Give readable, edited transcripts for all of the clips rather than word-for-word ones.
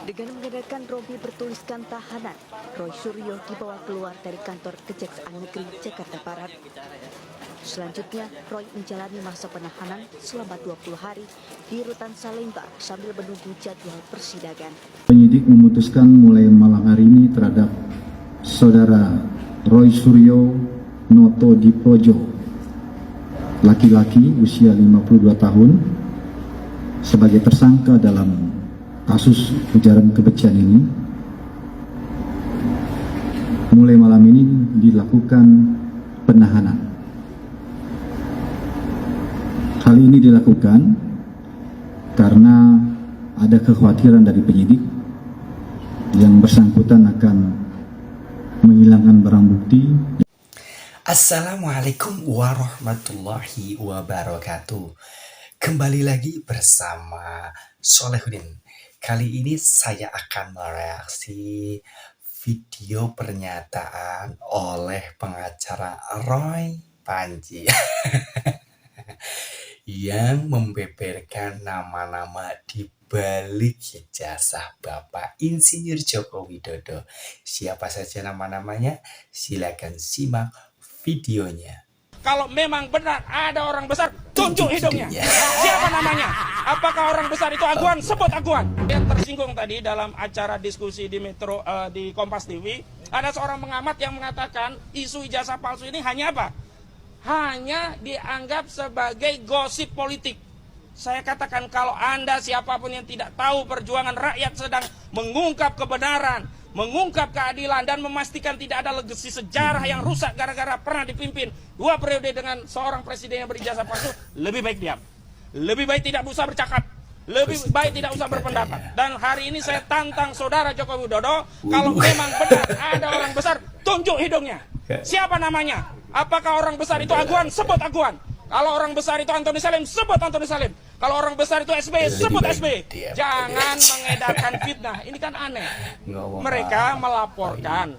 Dengan mengenakan rompi bertuliskan tahanan, Roy Suryo dibawa keluar dari kantor Kejaksaan Negeri Jakarta Barat. Selanjutnya, Roy menjalani masa penahanan selama 20 hari di Rutan Salemba sambil menunggu jadwal persidangan. Penyidik memutuskan mulai malam hari ini terhadap Saudara Roy Suryo Noto Diprojo, laki-laki usia 52 tahun, sebagai tersangka dalam kasus ujaran kebencian ini. Mulai malam ini dilakukan penahanan. Hal ini dilakukan karena ada kekhawatiran dari penyidik yang bersangkutan akan menghilangkan barang bukti. Assalamualaikum warahmatullahi wabarakatuh. Kembali lagi bersama Solehudin. Kali ini saya akan mereaksi video pernyataan oleh pengacara Roy Panji yang membeberkan nama-nama di balik ijazah Bapak Insinyur Joko Widodo. Siapa saja nama-namanya? Silakan simak videonya. Kalau memang benar ada orang besar, tunjuk hidungnya. Siapa namanya? Apakah orang besar itu Aguan? Sebut Aguan. Yang tersinggung tadi dalam acara diskusi di Metro di Kompas TV, ada seorang pengamat yang mengatakan isu ijazah palsu ini hanya apa? Hanya dianggap sebagai gosip politik. Saya katakan kalau Anda siapapun yang tidak tahu perjuangan rakyat sedang mengungkap kebenaran, mengungkap keadilan dan memastikan tidak ada legasi sejarah yang rusak gara-gara pernah dipimpin 2 periode dengan seorang presiden yang berijazah palsu, lebih baik diam. Lebih baik tidak usah bercakap. Lebih baik tidak usah berpendapat. Dan hari ini saya tantang saudara Joko Widodo, kalau memang benar ada orang besar, tunjuk hidungnya. Siapa namanya? Apakah orang besar itu Aguan? Sebut Aguan. Kalau orang besar itu Antoni Salim, sebut Antoni Salim. Kalau orang besar itu SBY, sebut SBY. Jangan mengedarkan fitnah. Ini kan aneh. Mereka melaporkan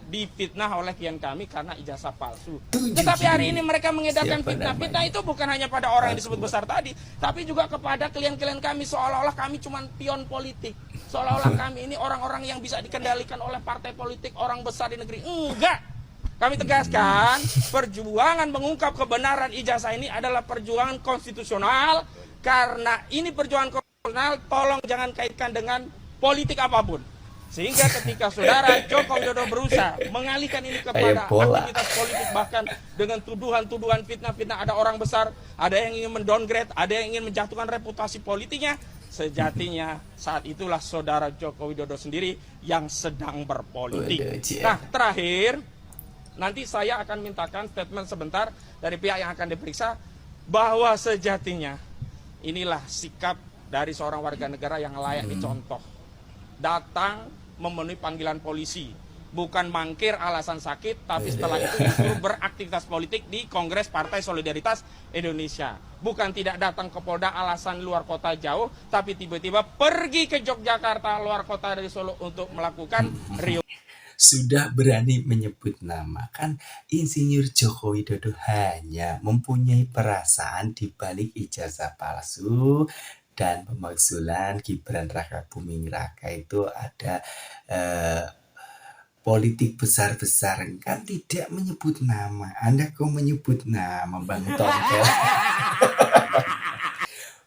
difitnah oleh klien kami karena ijazah palsu. Tetapi hari ini mereka mengedarkan fitnah. Fitnah itu bukan hanya pada orang yang disebut besar tadi, tapi juga kepada klien-klien kami, seolah-olah kami cuma pion politik. Seolah-olah kami ini orang-orang yang bisa dikendalikan oleh partai politik, orang besar di negeri. Enggak. Kami tegaskan, perjuangan mengungkap kebenaran ijazah ini adalah perjuangan konstitusional. Karena ini perjuangan konstitusional, tolong jangan kaitkan dengan politik apapun. Sehingga ketika saudara Joko Widodo berusaha mengalihkan ini kepada aktivitas politik, bahkan dengan tuduhan-tuduhan fitnah-fitnah, ada orang besar, ada yang ingin mendowngrade, ada yang ingin menjatuhkan reputasi politiknya, sejatinya saat itulah saudara Joko Widodo sendiri yang sedang berpolitik. Nah, terakhir, nanti saya akan mintakan statement sebentar dari pihak yang akan diperiksa, bahwa sejatinya inilah sikap dari seorang warga negara yang layak dicontoh. Datang memenuhi panggilan polisi, bukan mangkir alasan sakit, tapi setelah itu justru beraktivitas politik di Kongres Partai Solidaritas Indonesia. Bukan tidak datang ke Polda alasan luar kota jauh, tapi tiba-tiba pergi ke Yogyakarta, luar kota dari Solo, untuk melakukan reuni. Sudah berani menyebut nama, kan Insinyur Joko Widodo hanya mempunyai perasaan di balik ijazah palsu dan pemakzulan Gibran Raka Buming Raka itu ada politik besar-besaran, kan tidak menyebut nama. Anda kok menyebut nama, Bang Tongkel?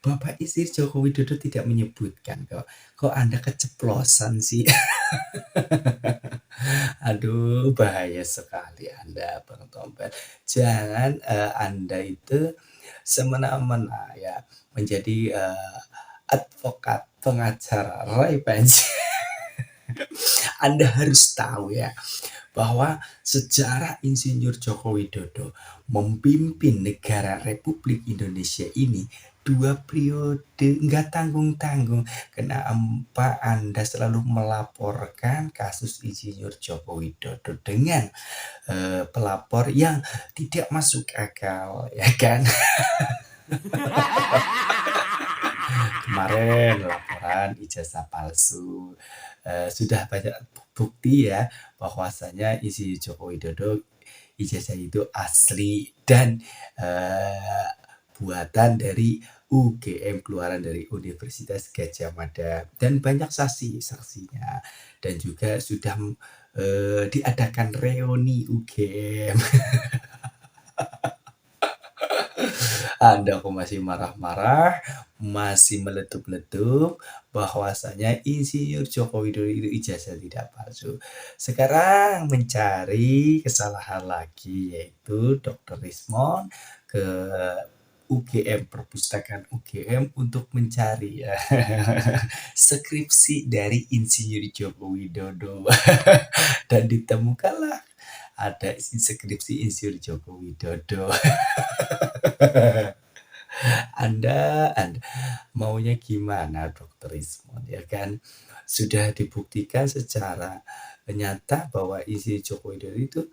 Bapak Insinyur Joko Widodo tidak menyebutkan kok. Kok Anda keceplosan sih? Aduh, bahaya sekali Anda, Bang Tompel. Jangan Anda itu semena-mena ya menjadi advokat pengacara Roy Panji. Anda harus tahu ya bahwa sejarah Insinyur Joko Widodo memimpin negara Republik Indonesia ini 2 periode, nggak tanggung-tanggung. Kenapa Anda selalu melaporkan kasus Insinyur Joko Widodo dengan pelapor yang tidak masuk akal, ya kan? Kemarin laporan ijazah palsu, sudah banyak bukti ya bahwasanya Insinyur Joko Widodo ijazah itu asli dan buatan dari UGM, keluaran dari Universitas Gadjah Mada, dan banyak saksinya, dan juga sudah diadakan reuni UGM. Anda kok masih marah-marah, masih meletup-letup bahwasanya Insinyur Joko Widodo itu ijazah tidak palsu. Sekarang mencari kesalahan lagi, yaitu Dr. Rismon ke UGM, perpustakaan UGM, untuk mencari skripsi dari Insinyur Joko Widodo. Dan ditemukanlah ada skripsi Insinyur Joko Widodo. Anda maunya gimana, Dr. Rismon, ya kan? Sudah dibuktikan secara nyata bahwa Insinyur Joko Widodo itu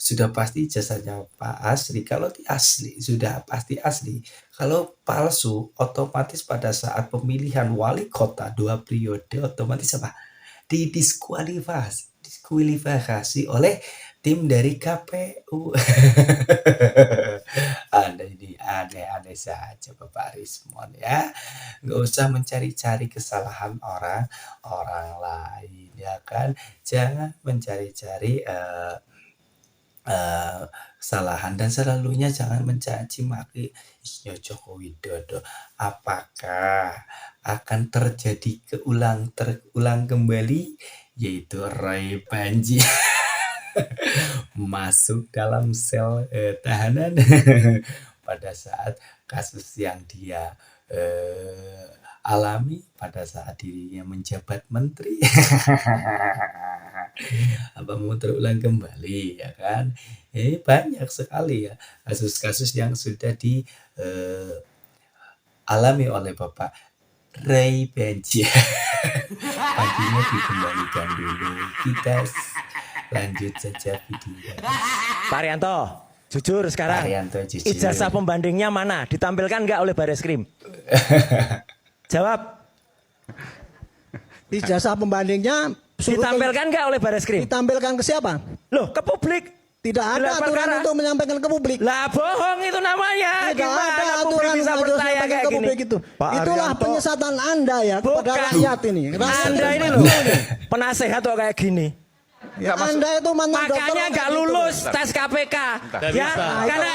sudah pasti ijazahnya Pak asli. Kalau asli, sudah pasti asli. Kalau palsu, otomatis pada saat pemilihan wali kota 2 periode, otomatis apa? Diskualifikasi oleh tim dari KPU. Anda ini aneh-aneh saja, Bapak Rismon, ya. Nggak usah mencari-cari kesalahan orang lain, ya kan. Jangan mencari-cari kesalahan, dan selalunya jangan mencaci maki Insinyur Joko Widodo. Apakah akan terjadi terulang kembali, yaitu Roy Panji masuk dalam sel tahanan pada saat kasus yang dia alami pada saat dirinya menjabat menteri. Apa mau terulang kembali, ya kan? Banyak sekali ya kasus-kasus yang sudah dialami oleh Bapak Ray Panji. Paginya dikembalikan dulu, kita lanjut saja video. Pak Arianto, jujur sekarang. Pak Arianto, jujur. Ijazah pembandingnya mana? Ditampilkan nggak oleh Bareskrim? Jawab. Ijazah pembandingnya Ditampilkan nggak oleh Bareskrim? ditampilkan ke siapa? Loh, ke publik. Tidak ada Gelar aturan perkara. untuk menyampaikan ke publik. Lah bohong itu namanya. Tidak Gimana ada publik aturan bisa untuk percaya menyampaikan kayak ke gini? publik itu. Pak Itulah Arianto. penyesatan Anda ya kepada Bukan. rakyat ini. Rakyat Anda ini loh penasehat kok kayak gini. Ya, Anda itu mantan dokter. Makanya nggak lulus tes KPK. Ya, karena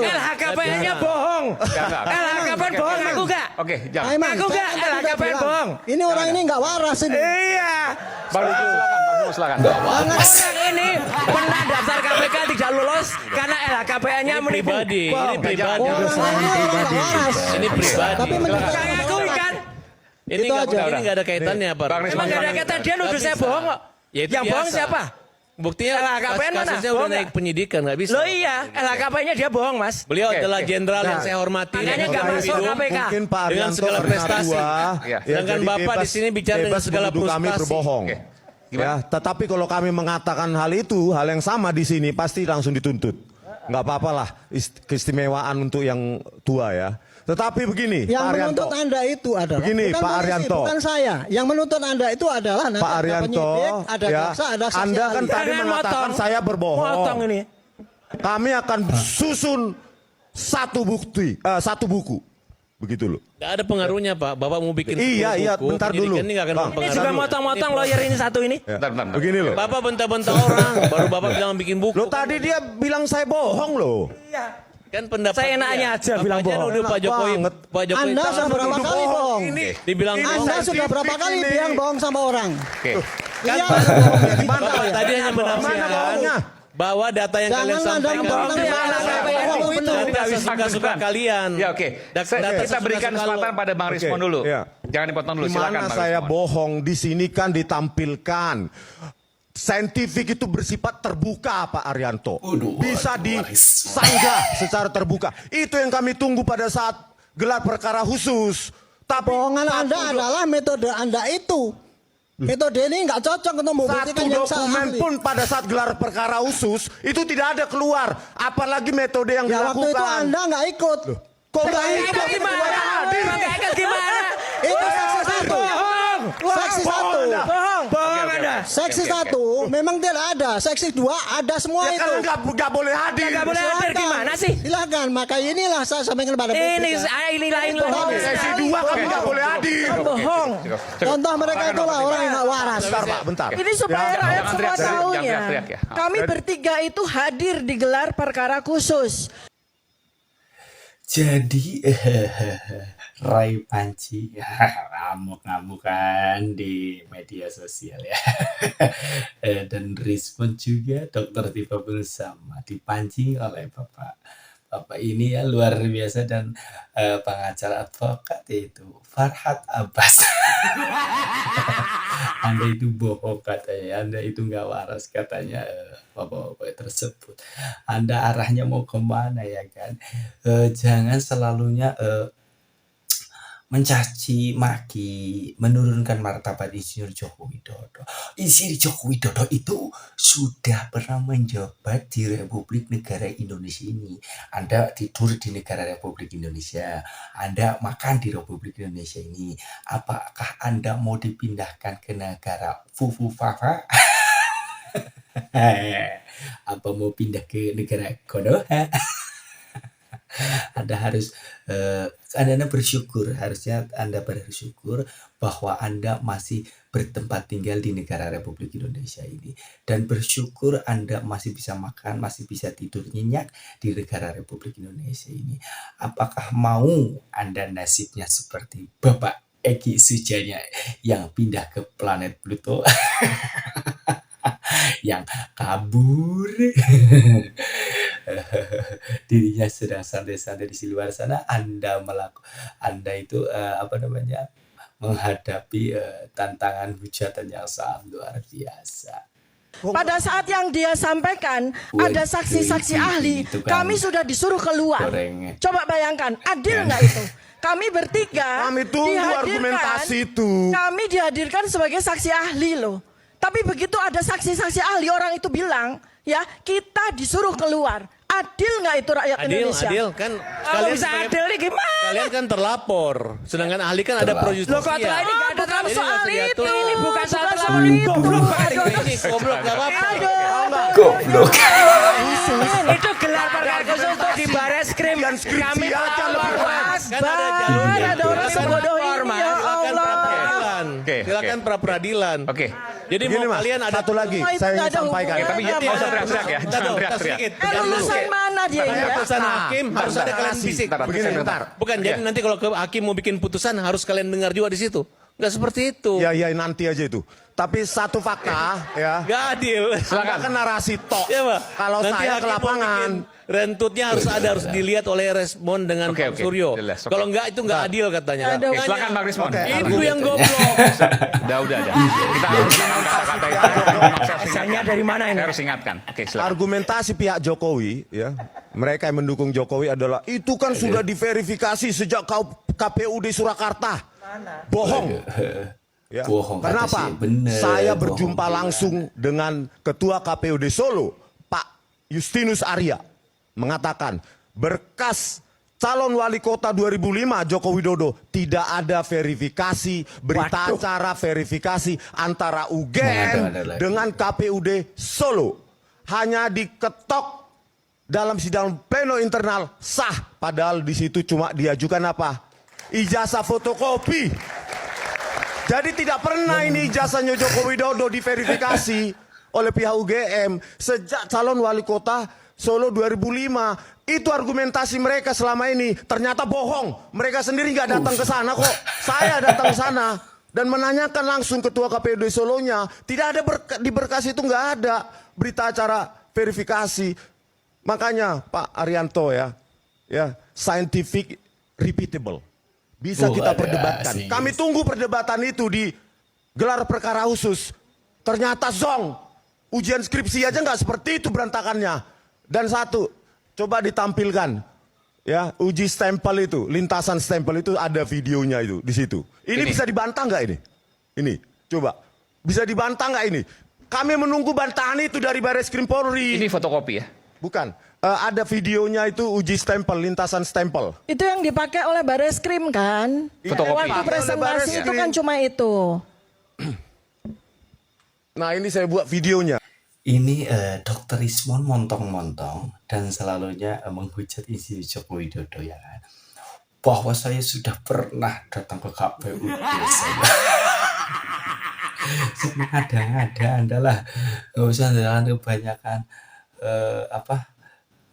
LHKPN-nya bohong. LHKPN bohong, aku nggak? Oke, jangan. Aiman, Aku nggak, saya kan sudah LHKPN bilang, bohong. Ini orang ini nggak waras ini. Iya. Silakan. Orang ini pernah daftar KPK tidak lulus karena LHKPN-nya menipu. Pribadi, ini Bohong. pribadi. Orang ini orang nggak waras. Ini pribadi. Tapi menurut Saya akui kan. Ini Itu aja. ini nggak ada kaitannya, Pak. Emang nggak ada kaitan, dia nuduh saya bohong kok. Ya, itu Yang bohong biasa. siapa? Buktinya LHKPN mana? kasusnya udah Bohong naik nggak? penyidikan, nggak bisa. Loh iya, LHKPN-nya dia bohong, Mas. Beliau adalah jenderal yang saya hormati. Makanya yang nggak saya masuk hidup. KPK. Mungkin Pak Dengan Arianto segala karena prestasi. tua, Ya. Sedangkan jadi Bapak di sini bicara dengan bebas segala menuduh kami frustasi. berbohong. Oke. Ya, tetapi kalau kami mengatakan hal itu, hal yang sama di sini pasti langsung dituntut. Nggak apa-apa lah, keistimewaan untuk yang tua ya. Tetapi begini, Yang Pak Arianto. menuntut Anda itu adalah Begini, bukan Pak polisi, Arianto. bukan saya. Yang menuntut Anda itu adalah nanti Pak ada Arianto, penyidik, ada ya, jaksa, ada saksi Anda kan ahli. tadi Jangan mengatakan motong. saya berbohong. Motong ini. Kami akan susun satu buku. Begitu loh. Nggak ada pengaruhnya, Pak. Bapak mau bikin Iya, iya, buku, bentar penyidikan dulu. Ini nggak akan Bang. Ini mempengaruhi. juga motong-motong lawyer ini satu ini. Ya. Bentar. Begini loh. Bapak bentar-bentar orang, baru Bapak bilang bikin buku. Loh tadi dia bilang saya bohong loh. Kan pendapat Saya enaknya dia. aja Bapak bilang aja bohong. nuduh Pak Enak Jokowi. banget. Pak Jokowi Anda tahu sudah berapa nuduh kali bohong? Ini Dibilang Anda bohong. sudah berapa kali ini. bilang bohong sama orang? Oke. Kan Kan Bapak tadi hanya Mana menafsirkan bohongnya? bahwa data yang kalian Jangan Anda sampaikan membohongkan Itu data LHKPN bohong itu. betul. data suka-suka kalian. Ya oke. Kita berikan kesempatan pada Bang Oke, Rismon dulu. iya. Jangan dipotong dulu. Di Silakan mana Bang saya Rismon. bohong di sini kan ditampilkan. Saintifik itu bersifat terbuka Pak Arianto. Bisa disanggah secara terbuka. Itu yang kami tunggu pada saat gelar perkara khusus. Tapi Bohongan Anda adalah metode Anda itu. Metode ini nggak cocok untuk membuktikan satu yang dokumen ahli. pun pada saat gelar perkara khusus itu tidak ada keluar. Apalagi metode yang Ya waktu itu dilakukan. Anda nggak ikut. Kok nggak Saya ikut? ikut Gimana? Bang Eket gimana? Itu saksi satu. Bohong. Saksi satu. Bohong. Bohong Anda. Seksi 1 memang tidak ada, seksi 2 ada semua Ya itu. kan nggak boleh hadir. Nggak boleh hadir gimana sih? Silakan, maka inilah saya sampaikan pada publik. Ini ya. ini lain Seksi 2 kami nggak boleh hadir. bohong. Contoh mereka itulah orang yang nggak waras. Bentar Pak, bentar. Ini supaya Ya, rakyat jangan semua teriak, tahu jangan ya. teriak ya. Kami bertiga itu hadir di gelar perkara khusus. Jadi Roy Panci ngamuk-ngamukan di media sosial ya. Dan respon juga Dokter Tifa pun sama, dipancing oleh Bapak ini ya luar biasa, dan pengacara advokat itu Farhad Abbas. Anda itu bohong katanya, Anda itu nggak waras katanya Bapak-bapak tersebut. Anda arahnya mau kemana ya kan? Jangan selalunya mencaci maki, menurunkan martabat Insinyur Joko Widodo. Insinyur Joko Widodo itu sudah pernah menjabat di Republik Negara Indonesia ini. Anda tidur di negara Republik Indonesia, Anda makan di Republik Indonesia ini. Apakah Anda mau dipindahkan ke negara Fufu-Fafa? Apa mau pindah ke negara Konoha? Anda harus Anda bersyukur, harusnya Anda bersyukur bahwa Anda masih bertempat tinggal di negara Republik Indonesia ini, dan bersyukur Anda masih bisa makan, masih bisa tidur nyenyak di negara Republik Indonesia ini. Apakah mau Anda nasibnya seperti Bapak Egy Sujana yang pindah ke planet Pluto? Yang kabur dirinya sedang santai-santai di luar sana, Anda itu menghadapi tantangan hujatan yang sangat luar biasa. Pada saat yang dia sampaikan ada saksi-saksi ahli, itu kan kami sudah disuruh keluar. goreng. Coba bayangkan, adil nggak itu? Kami bertiga Kami tunggu dihadirkan- argumentasi itu. Kami dihadirkan sebagai saksi ahli loh. Tapi begitu ada saksi-saksi ahli, orang itu bilang, ya kita disuruh keluar. Adil nggak itu rakyat Indonesia? Adil kan Kalau bisa sebagai- adil nih gimana? Kalian kan terlapor, sedangkan ahli kan ada pro Loh kok justisia. ini nggak ada Bukan terlalu soal nggak itu. terdiatur. Ini bukan soal Bukan terlalu itu. goblok. Ini goblok nggak apa-apa. Goblok. Itu gelar perkara khusus untuk di Bares Krim. Yang skripsi Kami aja lebih keluar. Kan ada jalurnya. Ada orang Silakan sebodoh ini, Ormas. ya Silakan Allah. pra-peradilan. Oke, Silakan oke. pra-peradilan. Oke. Jadi Begini mau Mas, kalian ada satu lagi Semua itu saya ingin nggak ada sampaikan. hubungannya. Tapi nggak usah teriak-teriak ya. Bentar Jangan dong, teriak-teriak. sedikit. Lulusan mana dia ini? Karena ya? putusan hakim harus ada kalian bisik. Begini, bentar. Bukan, jadi nanti kalau ke hakim mau bikin putusan harus kalian dengar juga di situ. Nggak seperti itu. Ya nanti aja itu. Tapi satu fakta ya. Nggak adil. Silakan kan narasi tok. Ya, Pak. Kalau Nanti saya ke hakim mau lapangan, bikin rentutnya harus dilihat oleh respon dengan Oke, Pak oke. Suryo. Jelas, oke. Kalau enggak itu nggak adil katanya. Ada Oke, silakan Bang Rismon. Oke. Itu yang goblok. Udah. Kita harus kata-kata itu. Asalnya dari mana ini? Saya harus ingatkan. Oke, silakan. argumentasi pihak Jokowi ya, mereka yang mendukung Jokowi adalah itu kan sudah diverifikasi sejak KPUD Surakarta. Bohong. Ya. Bohong, kata Kenapa? si bener, Saya bohong berjumpa juga. langsung dengan Ketua KPUD Solo, Pak Justinus Arya, mengatakan berkas calon wali kota 2005 Joko Widodo tidak ada verifikasi, berita acara verifikasi antara UGM Ada lagi. dengan KPUD Solo. Hanya diketok dalam sidang pleno internal sah, padahal di situ cuma diajukan apa? Ijazah fotokopi. Jadi tidak pernah ini ijazahnya Joko Widodo diverifikasi oleh pihak UGM sejak calon wali kota Solo 2005. Itu argumentasi mereka selama ini. Ternyata bohong. Mereka sendiri nggak datang ke sana kok. Saya datang ke sana dan menanyakan langsung ketua KPUD Solonya. Tidak ada di berkas itu nggak ada berita acara verifikasi. Makanya Pak Arianto ya scientific repeatable. Bisa kita ada perdebatkan. sih. Kami tunggu perdebatan itu di gelar perkara khusus. Ternyata zong. Ujian skripsi aja nggak seperti itu berantakannya. Dan satu, coba ditampilkan. Ya, uji stempel itu, lintasan stempel itu ada videonya itu di situ. Ini bisa dibantah nggak ini? Ini, coba. Bisa dibantah nggak ini? Kami menunggu bantahan itu dari Baris Krim Polri. Ini fotokopi ya. Bukan. Ada videonya itu uji stempel, lintasan stempel. Itu yang dipakai oleh Bareskrim kan? Fotokopi. Waktu presentasi Bareskrim. itu kan cuma itu. Nah ini saya buat videonya. Ini Dr. Ismon montong-montong dan selalunya menghujat Insinyur Joko Widodo ya kan. Bahwa saya sudah pernah datang ke KPUD saya. Mengada-ngada Anda lah. Nggak usah jangan kebanyakan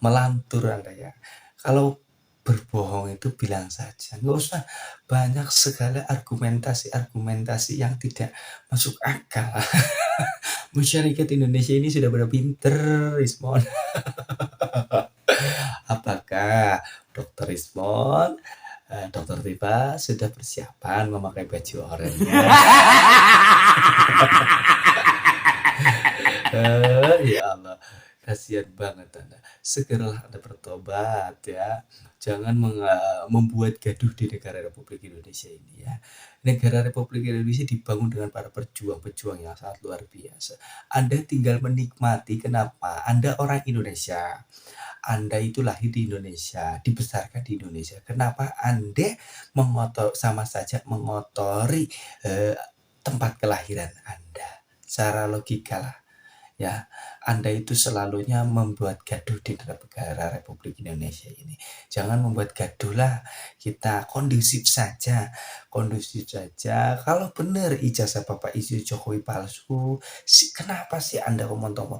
melantur Anda ya. Kalau berbohong itu bilang saja, nggak usah banyak segala argumentasi yang tidak masuk akal. Masyarakat Indonesia ini sudah pada pinter, Ismon. Apakah Dr. Ismon, Dr. Tiba sudah persiapan memakai baju oranye? Ya Allah, kasihan banget Anda. Segeralah Anda bertobat ya. Jangan membuat gaduh di negara Republik Indonesia ini ya. Negara Republik Indonesia dibangun dengan para pejuang-pejuang yang sangat luar biasa. Anda tinggal menikmati. Kenapa? Anda orang Indonesia. Anda itu lahir di Indonesia, dibesarkan di Indonesia. Kenapa Anda sama saja mengotori tempat kelahiran Anda? Secara logika lah. Ya, Anda itu selalunya membuat gaduh di negara Republik Indonesia ini. Jangan membuat gaduh lah. Kita kondusif saja. Kalau benar ijazah Bapak Insinyur Jokowi palsu, kenapa sih Anda ngomong-ngomong?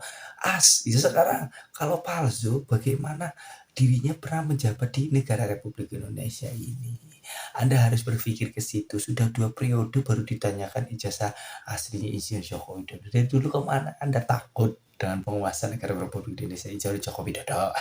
Sekarang kalau palsu, bagaimana dirinya pernah menjabat di negara Republik Indonesia ini? Anda harus berpikir ke situ. Sudah 2 periode baru ditanyakan ijazah aslinya Insinyur Joko Widodo. Dari dulu kemana Anda takut dengan penguasaan negara Republik Indonesia Insinyur Joko Widodo?